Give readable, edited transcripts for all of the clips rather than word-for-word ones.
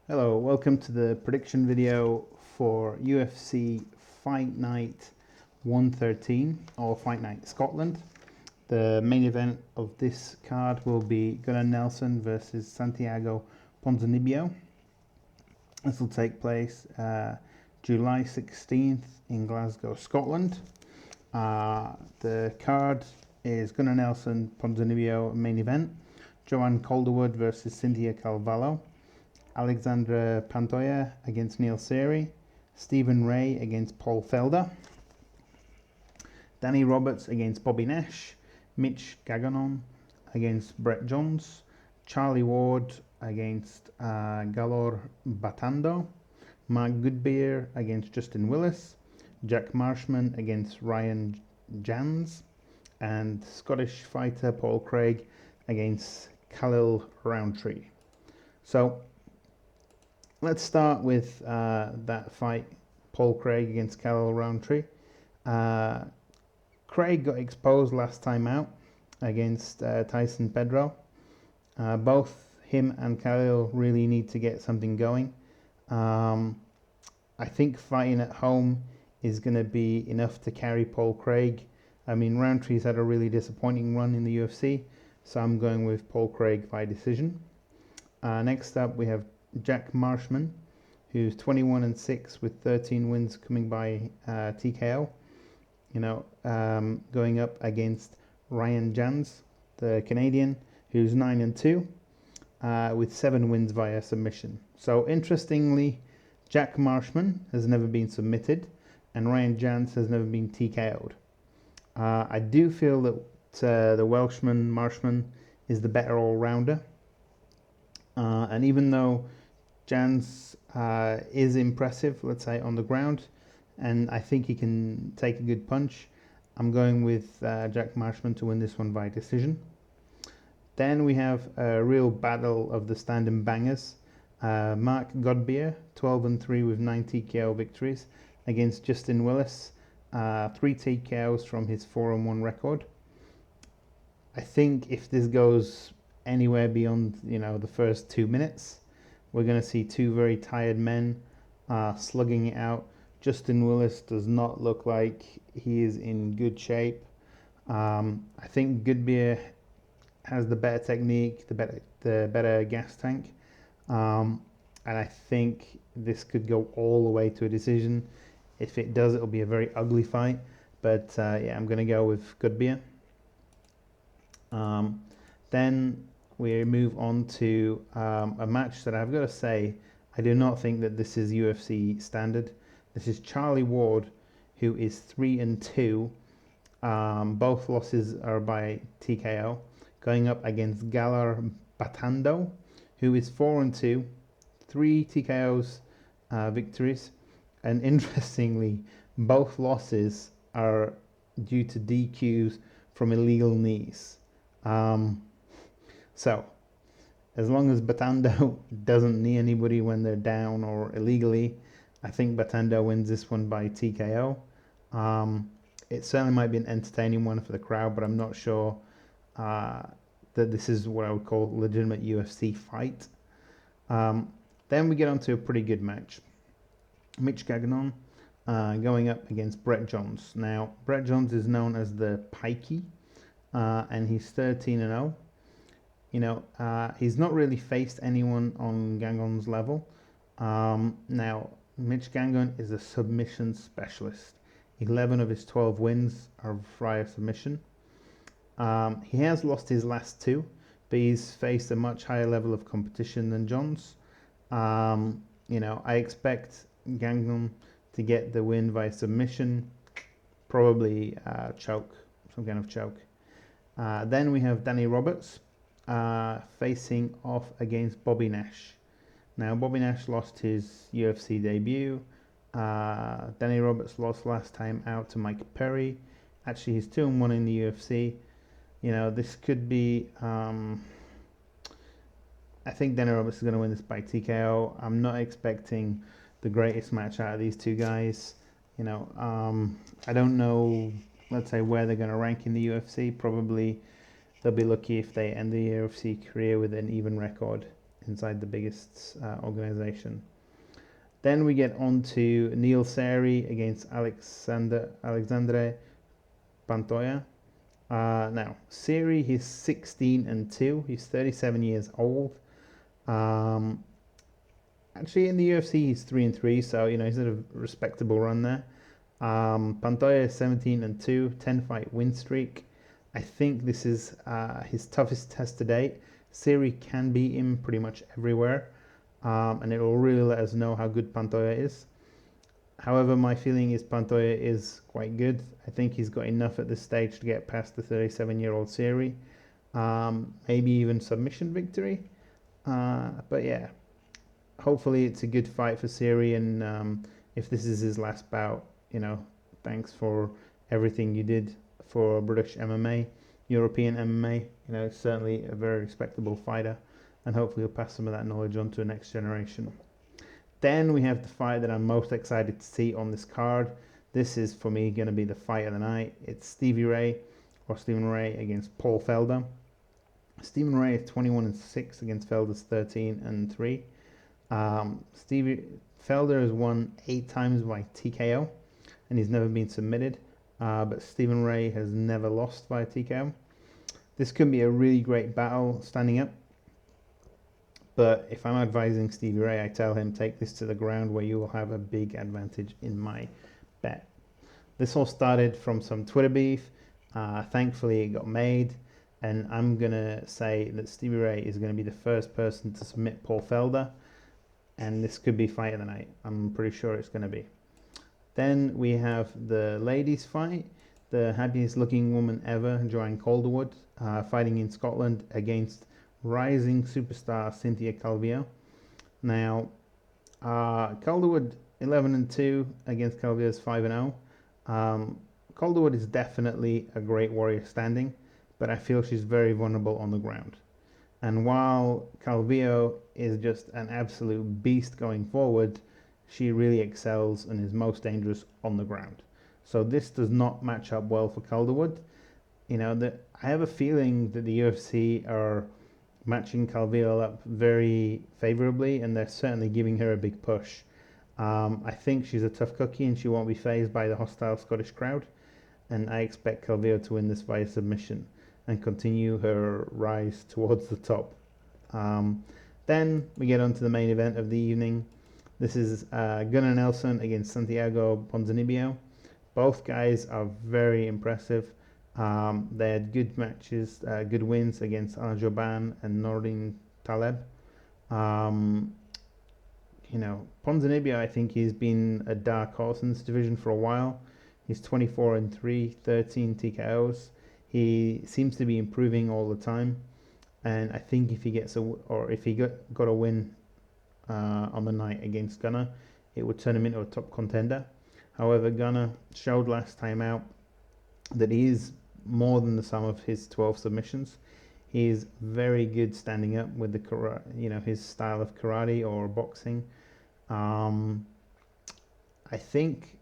Hello, welcome to the prediction video for UFC Fight Night 113 or Fight Night Scotland. The main event of this card will be Gunnar Nelson versus Santiago Ponzinibbio. This will take place July 16th in Glasgow, Scotland. The card is Gunnar Nelson Ponzinibbio main event, Joanne Calderwood versus Cynthia Calvillo, Alexandra Pantoja against Neil Seery, Stephen Ray against Paul Felder, Danny Roberts against Bobby Nash, Mitch Gagnon against Brett Jones, Charlie Ward against Galor Bofando, Mark Goodbeer against Justin Willis, Jack Marshman against Ryan Jans, and Scottish fighter Paul Craig against Khalil Roundtree. So let's start with that fight, Paul Craig against Khalil Roundtree. Craig got exposed last time out against Tyson Pedro. Both him and Khalil really need to get something going. I think fighting at home is going to be enough to carry Paul Craig. I mean, Roundtree's had a really disappointing run in the UFC, so I'm going with Paul Craig by decision. Next up, we have Jack Marshman, who's 21-6 with 13 wins coming by TKO. Going up against Ryan Jans, the Canadian, who's 9-2 with 7 wins via submission. So interestingly, Jack Marshman has never been submitted, and Ryan Jans has never been TKO'd. I do feel that the Welshman Marshman is the better all-rounder, and even though Jans is impressive, let's say, on the ground, and I think he can take a good punch, I'm going with Jack Marshman to win this one by decision. Then we have a real battle of the stand-and bangers. Mark Goodbeer, 12-3 with 9 TKO victories against Justin Willis, 3 TKOs from his 4-1 record. I think if this goes anywhere beyond the first 2 minutes, we're going to see two very tired men slugging it out. Justin Willis does not look like he is in good shape. I think Goodbeer has the better technique, the better gas tank, and I think this could go all the way to a decision. If it does, it'll be a very ugly fight. But yeah, I'm going to go with Goodbeer. Then we move on to a match that I've got to say, I do not think that this is UFC standard. This is Charlie Ward, who is 3-2. Both losses are by TKO, going up against Galor Bofando, who is 4-2, 3 TKOs victories, and interestingly, both losses are due to DQs from illegal knees. So, as long as Bofando doesn't knee anybody when they're down or illegally, I think Bofando wins this one by TKO. It certainly might be an entertaining one for the crowd, but I'm not sure that this is what I would call a legitimate UFC fight. Then we get on to a pretty good match. Mitch Gagnon going up against Brett Jones. Now, Brett Jones is known as the Pikey, and he's 13-0. He's not really faced anyone on Gagnon's level. Now, Mitch Gagnon is a submission specialist. 11 of his 12 wins are via submission. He has lost his last 2, but he's faced a much higher level of competition than Jones. I expect Gagnon to get the win via submission, probably choke, some kind of choke. Then we have Danny Roberts facing off against Bobby Nash. Now, Bobby Nash lost his UFC debut. Danny Roberts lost last time out to Mike Perry. Actually, he's 2-1 in the UFC. This could be... I think Danny Roberts is going to win this by TKO. I'm not expecting the greatest match out of these two guys. I don't know, let's say, where they're going to rank in the UFC. Probably they'll be lucky if they end the UFC career with an even record inside the biggest organization. Then we get on to Neil Seery against Alexandre Pantoja. Now, Seery, he's 16-2. He's 37 years old. Actually, in the UFC, he's 3-3, so he's had a respectable run there. Pantoja is 17-2, 10-fight win streak. I think this is his toughest test to date. Seery can beat him pretty much everywhere, and it will really let us know how good Pantoja is. However, my feeling is Pantoja is quite good. I think he's got enough at this stage to get past the 37-year-old Seery. Maybe even submission victory. But yeah, hopefully it's a good fight for Seery, and if this is his last bout, thanks for everything you did for British MMA, European MMA. Certainly a very respectable fighter, and hopefully he'll pass some of that knowledge on to the next generation. Then we have the fight that I'm most excited to see on this card. This is, for me, going to be the fight of the night. It's Stevie Ray, or Stephen Ray, against Paul Felder. Stephen Ray is 21-6 against Felder's 13-3. Felder has won 8 times by TKO, and he's never been submitted. But Stephen Ray has never lost by TKO. This could be a really great battle standing up. But if I'm advising Stevie Ray, I tell him take this to the ground where you will have a big advantage in my bet. This all started from some Twitter beef. Thankfully, it got made. And I'm going to say that Stevie Ray is going to be the first person to submit Paul Felder. And this could be fight of the night. I'm pretty sure it's going to be. Then we have the ladies fight. The happiest looking woman ever, Joanne Calderwood, fighting in Scotland against rising superstar Cynthia Calvillo. Now, Calderwood 11-2 against Calvillo's 5-0. Calderwood is definitely a great warrior standing, but I feel she's very vulnerable on the ground. And while Calvillo is just an absolute beast going forward, she really excels and is most dangerous on the ground. So this does not match up well for Calderwood. I have a feeling that the UFC are matching Calvillo up very favorably, and they're certainly giving her a big push. I think she's a tough cookie, and she won't be fazed by the hostile Scottish crowd. And I expect Calvillo to win this via submission and continue her rise towards the top. Then we get on to the main event of the evening. This is Gunnar Nelson against Santiago Ponzinibbio. Both guys are very impressive. They had good matches, good wins against Alain Jouban and Nordin Taleb. Ponzinibbio, I think he's been a dark horse in this division for a while. He's 24-3, 13 TKOs. He seems to be improving all the time, and I think if he got a win on the night against Gunnar, it would turn him into a top contender. However, Gunnar showed last time out that he is more than the sum of his 12 submissions. He is very good standing up with his style of karate or boxing. I think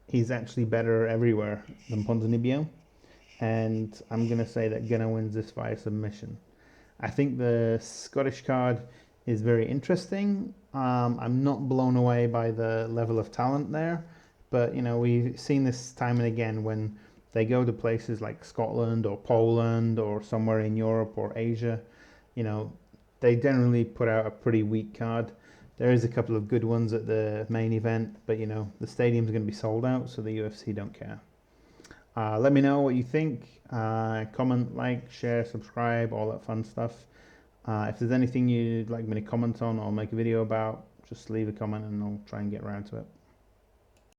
he's actually better everywhere than Ponzinibbio, and I'm going to say that Gunnar wins this via submission. I think the Scottish card is very interesting. I'm not blown away by the level of talent there, but we've seen this time and again when they go to places like Scotland or Poland or somewhere in Europe or Asia, they generally put out a pretty weak card. There is a couple of good ones at the main event, but the stadium's going to be sold out, so the UFC don't care. Let me know what you think. Comment, like, share, subscribe, all that fun stuff. If there's anything you'd like me to comment on or make a video about, just leave a comment and I'll try and get around to it.